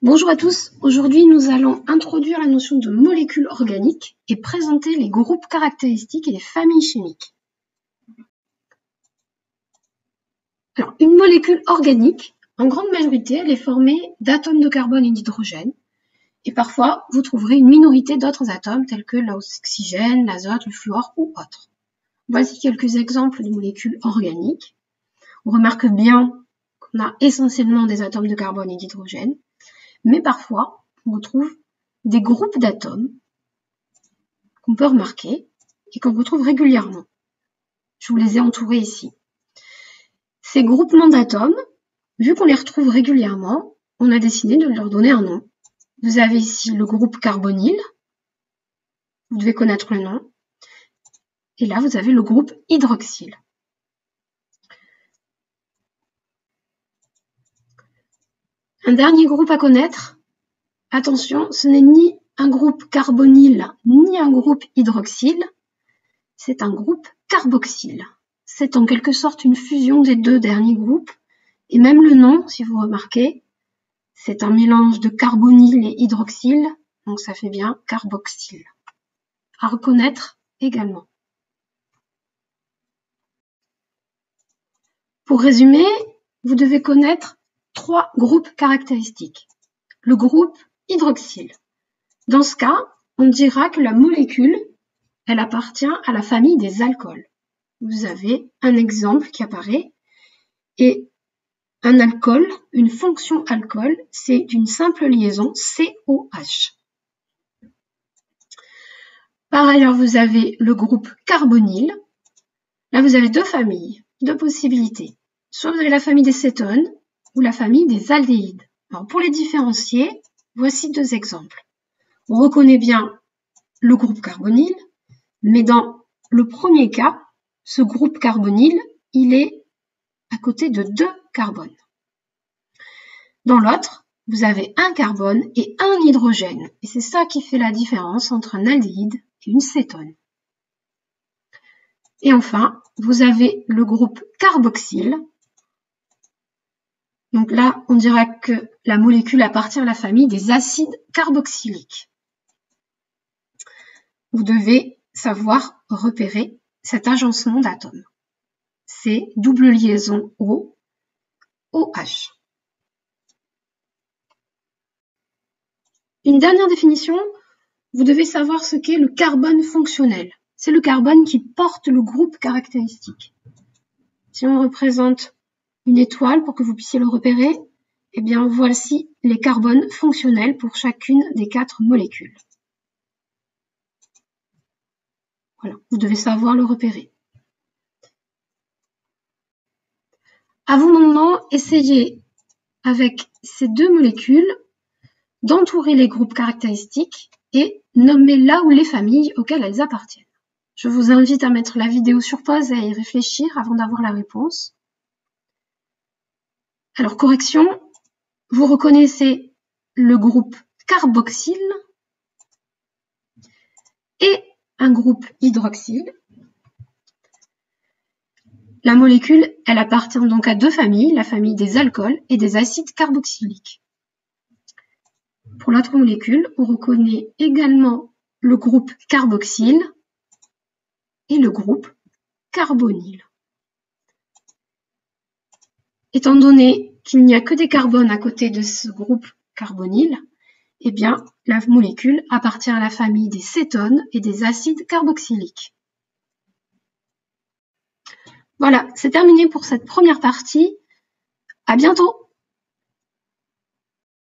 Bonjour à tous, aujourd'hui nous allons introduire la notion de molécules organiques et présenter les groupes caractéristiques et les familles chimiques. Alors, une molécule organique, en grande majorité, elle est formée d'atomes de carbone et d'hydrogène, et parfois vous trouverez une minorité d'autres atomes tels que l'oxygène, l'azote, le fluor ou autres. Voici quelques exemples de molécules organiques. On remarque bien qu'on a essentiellement des atomes de carbone et d'hydrogène, mais parfois, on retrouve des groupes d'atomes qu'on peut remarquer et qu'on retrouve régulièrement. Je vous les ai entourés ici. Ces groupements d'atomes, vu qu'on les retrouve régulièrement, on a décidé de leur donner un nom. Vous avez ici le groupe carbonyle, vous devez connaître le nom, et là vous avez le groupe hydroxyle. Un dernier groupe à connaître, attention, ce n'est ni un groupe carbonyle ni un groupe hydroxyle, c'est un groupe carboxyle. C'est en quelque sorte une fusion des deux derniers groupes, et même le nom, si vous remarquez, c'est un mélange de carbonyle et hydroxyle, donc ça fait bien carboxyle. À reconnaître également. Pour résumer, vous devez connaître 3 groupes caractéristiques. Le groupe hydroxyle. Dans ce cas, on dira que la molécule, elle appartient à la famille des alcools. Vous avez un exemple qui apparaît, et un alcool, une fonction alcool, c'est une simple liaison COH. Par ailleurs, vous avez le groupe carbonyle. Là, vous avez deux familles, deux possibilités. Soit vous avez la famille des cétones ou la famille des aldéhydes. Alors, pour les différencier, voici 2 exemples. On reconnaît bien le groupe carbonyle, mais dans le premier cas, ce groupe carbonyle, il est à côté de 2 carbones. Dans l'autre, vous avez un carbone et un hydrogène. Et c'est ça qui fait la différence entre un aldéhyde et une cétone. Et enfin, vous avez le groupe carboxyle. Donc là, on dira que la molécule appartient à la famille des acides carboxyliques. Vous devez savoir repérer cet agencement d'atomes. C'est double liaison O-OH. Une dernière définition, vous devez savoir ce qu'est le carbone fonctionnel. C'est le carbone qui porte le groupe caractéristique. Si on représente une étoile pour que vous puissiez le repérer, eh bien voici les carbones fonctionnels pour chacune des 4 molécules. Voilà, vous devez savoir le repérer. À vous maintenant, essayez avec ces 2 molécules d'entourer les groupes caractéristiques et nommer là où les familles auxquelles elles appartiennent. Je vous invite à mettre la vidéo sur pause et à y réfléchir avant d'avoir la réponse. Alors, correction, vous reconnaissez le groupe carboxyle et un groupe hydroxyle. La molécule, elle appartient donc à 2 familles, la famille des alcools et des acides carboxyliques. Pour l'autre molécule, on reconnaît également le groupe carboxyle et le groupe carbonyle. Étant donné qu'il n'y a que des carbones à côté de ce groupe carbonyle, eh bien, la molécule appartient à la famille des cétones et des acides carboxyliques. Voilà, c'est terminé pour cette première partie. À bientôt!